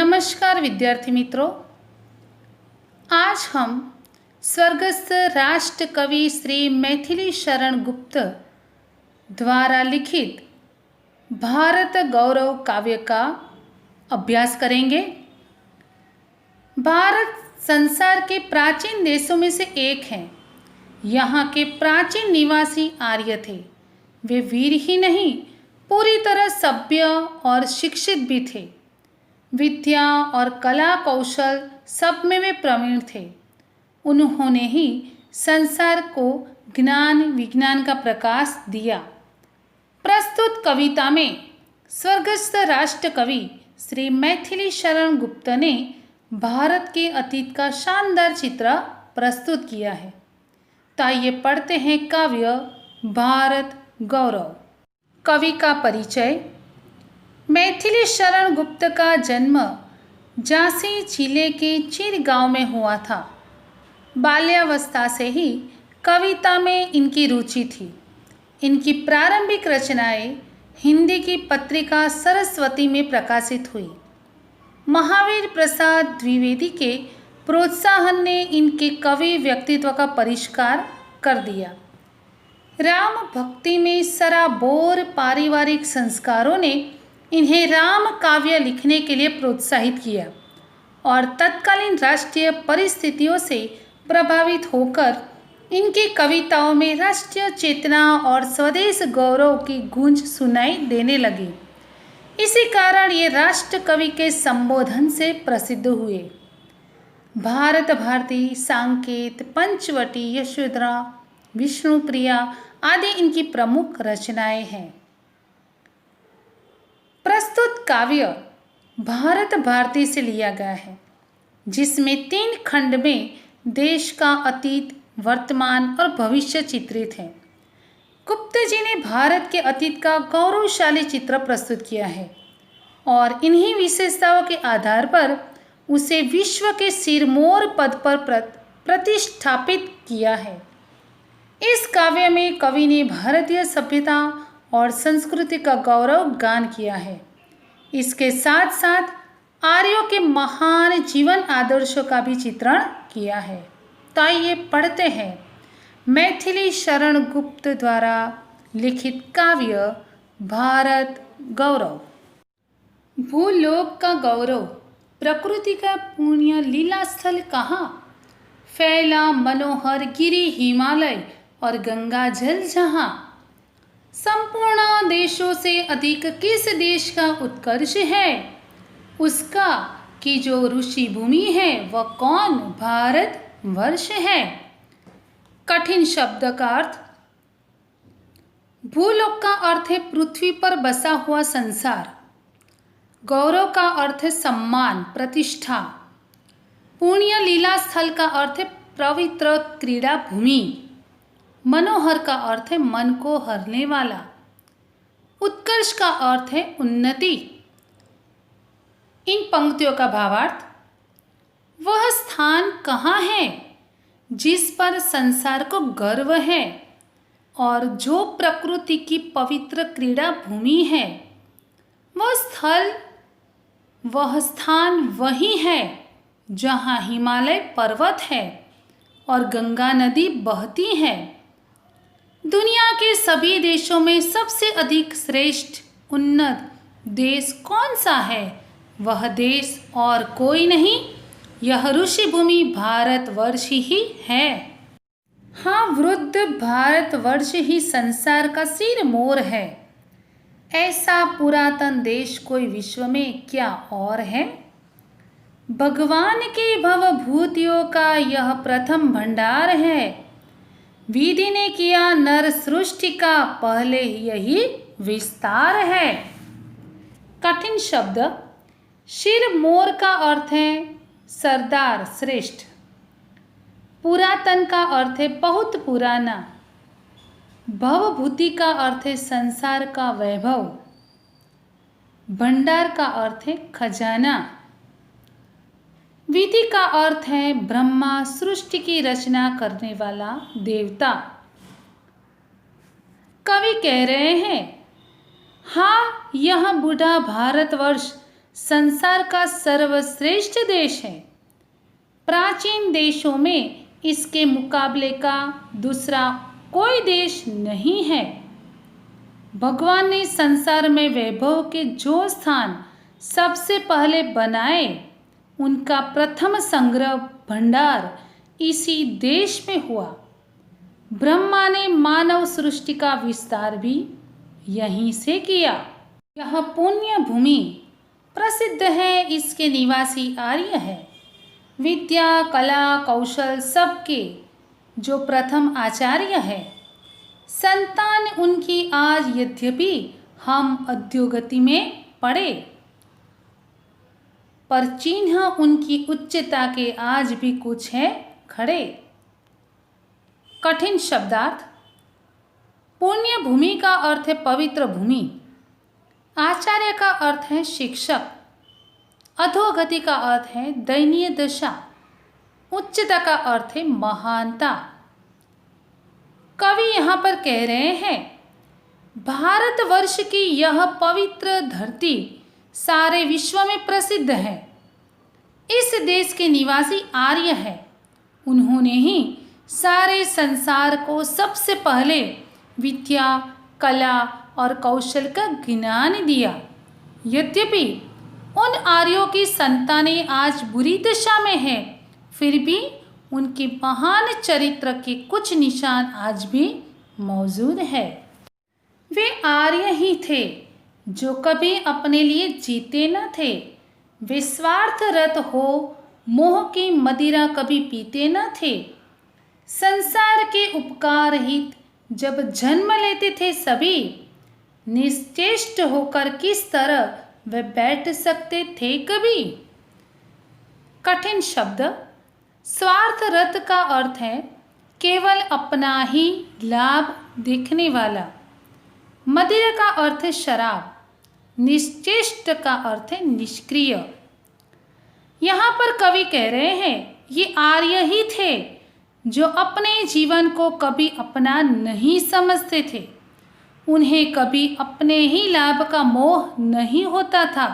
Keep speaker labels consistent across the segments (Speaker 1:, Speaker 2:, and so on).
Speaker 1: नमस्कार विद्यार्थी मित्रों, आज हम स्वर्गस्थ राष्ट्र कवि श्री मैथिली शरण गुप्त द्वारा लिखित भारत गौरव काव्य का अभ्यास करेंगे। भारत संसार के प्राचीन देशों में से एक है। यहाँ के प्राचीन निवासी आर्य थे। वे वीर ही नहीं, पूरी तरह सभ्य और शिक्षित भी थे। विद्या और कला कौशल सब में वे प्रवीण थे। उन्होंने ही संसार को ज्ञान विज्ञान का प्रकाश दिया। प्रस्तुत कविता में स्वर्गस्थ राष्ट्र कवि श्री मैथिली शरण गुप्त ने भारत के अतीत का शानदार चित्र प्रस्तुत किया है। तो आइए पढ़ते हैं काव्य भारत गौरव। कवि का परिचय। मैथिली शरण गुप्त का जन्म झांसी जिले के चिर गांव में हुआ था। बाल्यावस्था से ही कविता में इनकी रुचि थी। इनकी प्रारंभिक रचनाएं हिंदी की पत्रिका सरस्वती में प्रकाशित हुई। महावीर प्रसाद द्विवेदी के प्रोत्साहन ने इनके कवि व्यक्तित्व का परिष्कार कर दिया। राम भक्ति में सराबोर पारिवारिक संस्कारों ने इन्हें राम काव्य लिखने के लिए प्रोत्साहित किया और तत्कालीन राष्ट्रीय परिस्थितियों से प्रभावित होकर इनकी कविताओं में राष्ट्रीय चेतना और स्वदेश गौरव की गूंज सुनाई देने लगी। इसी कारण ये राष्ट्र कवि के संबोधन से प्रसिद्ध हुए। भारत भारती, सांकेत, पंचवटी, यशोधरा, विष्णुप्रिया आदि इनकी प्रमुख रचनाएं हैं। प्रस्तुत काव्य भारत भारती से लिया गया है, जिसमें 3 खंड में देश का अतीत, वर्तमान और भविष्य चित्रित है। गुप्त जी ने भारत के अतीत का गौरवशाली चित्र प्रस्तुत किया है और इन्हीं विशेषताओं के आधार पर उसे विश्व के सिरमौर पद पर प्रतिष्ठापित किया है। इस काव्य में कवि ने भारतीय सभ्यता और संस्कृति का गौरव गान किया है। इसके साथ साथ आर्यों के महान जीवन आदर्शों का भी चित्रण किया है। तो आइए पढ़ते हैं मैथिली शरण गुप्त द्वारा लिखित काव्य भारत गौरव। भूलोक का गौरव, प्रकृति का पुण्य लीला स्थल कहाँ? फैला मनोहर गिरी हिमालय और गंगा जल जहाँ। संपूर्ण देशों से अधिक किस देश का उत्कर्ष है? उसका कि जो ऋषि भूमि है वह कौन? भारत वर्ष है। कठिन शब्द का अर्थ। भूलोक का अर्थ है पृथ्वी पर बसा हुआ संसार। गौरव का अर्थ है सम्मान, प्रतिष्ठा। पुण्य लीला स्थल का अर्थ है पवित्र क्रीड़ा भूमि। मनोहर का अर्थ है मन को हरने वाला। उत्कर्ष का अर्थ है उन्नति। इन पंक्तियों का भावार्थ। वह स्थान कहाँ है जिस पर संसार को गर्व है और जो प्रकृति की पवित्र क्रीड़ा भूमि है। वह स्थान वही है जहाँ हिमालय पर्वत है और गंगा नदी बहती है। दुनिया के सभी देशों में सबसे अधिक श्रेष्ठ उन्नत देश कौन सा है? वह देश और कोई नहीं, यह ऋषि भूमि भारतवर्ष ही है। हाँ, वृद्ध भारतवर्ष ही संसार का सिरमौर है। ऐसा पुरातन देश कोई विश्व में क्या और है? भगवान की भवभूतियों का यह प्रथम भंडार है। विधि ने किया नर सृष्टि का पहले यही विस्तार है। कठिन शब्द। सिरमौर का अर्थ है सरदार, श्रेष्ठ। पुरातन का अर्थ है बहुत पुराना। भवभूति का अर्थ है संसार का वैभव। भंडार का अर्थ है खजाना। विधि का अर्थ है ब्रह्मा, सृष्टि की रचना करने वाला देवता। कवि कह रहे हैं, हाँ, यह बूढ़ा भारतवर्ष संसार का सर्वश्रेष्ठ देश है। प्राचीन देशों में इसके मुकाबले का दूसरा कोई देश नहीं है। भगवान ने संसार में वैभव के जो स्थान सबसे पहले बनाए, उनका प्रथम संग्रह भंडार इसी देश में हुआ। ब्रह्मा ने मानव सृष्टि का विस्तार भी यहीं से किया। यह पुण्य भूमि प्रसिद्ध है, इसके निवासी आर्य है। विद्या, कला, कौशल सबके जो प्रथम आचार्य है। संतान उनकी आज यद्यपि हम अधोगति में पड़े, पर चिन्ह उनकी उच्चता के आज भी कुछ है खड़े। कठिन शब्दार्थ। पुण्य भूमि का अर्थ है पवित्र भूमि। आचार्य का अर्थ है शिक्षक। अधोगति का अर्थ है दयनीय दशा। उच्चता का अर्थ है महानता। कवि यहाँ पर कह रहे हैं, भारतवर्ष की यह पवित्र धरती सारे विश्व में प्रसिद्ध है। इस देश के निवासी आर्य है। उन्होंने ही सारे संसार को सबसे पहले विद्या, कला और कौशल का ज्ञान दिया। यद्यपि उन आर्यों की संतानें आज बुरी दशा में हैं, फिर भी उनके महान चरित्र के कुछ निशान आज भी मौजूद है। वे आर्य ही थे जो कभी अपने लिए जीते न थे। वे स्वार्थरत हो मोह की मदिरा कभी पीते न थे। संसार के उपकार हित जब जन्म लेते थे सभी, निश्चेष्ट होकर किस तरह वे बैठ सकते थे कभी। कठिन शब्द। स्वार्थरत का अर्थ है केवल अपना ही लाभ देखने वाला। मदिरा का अर्थ है शराब। निश्चेष्ट का अर्थ है निष्क्रिय। यहाँ पर कवि कह रहे हैं, ये आर्य ही थे जो अपने जीवन को कभी अपना नहीं समझते थे। उन्हें कभी अपने ही लाभ का मोह नहीं होता था।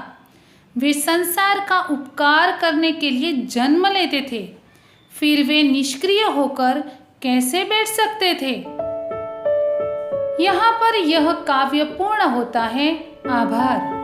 Speaker 1: वे संसार का उपकार करने के लिए जन्म लेते थे, फिर वे निष्क्रिय होकर कैसे बैठ सकते थे। यहाँ पर यह काव्य पूर्ण होता है। आभार।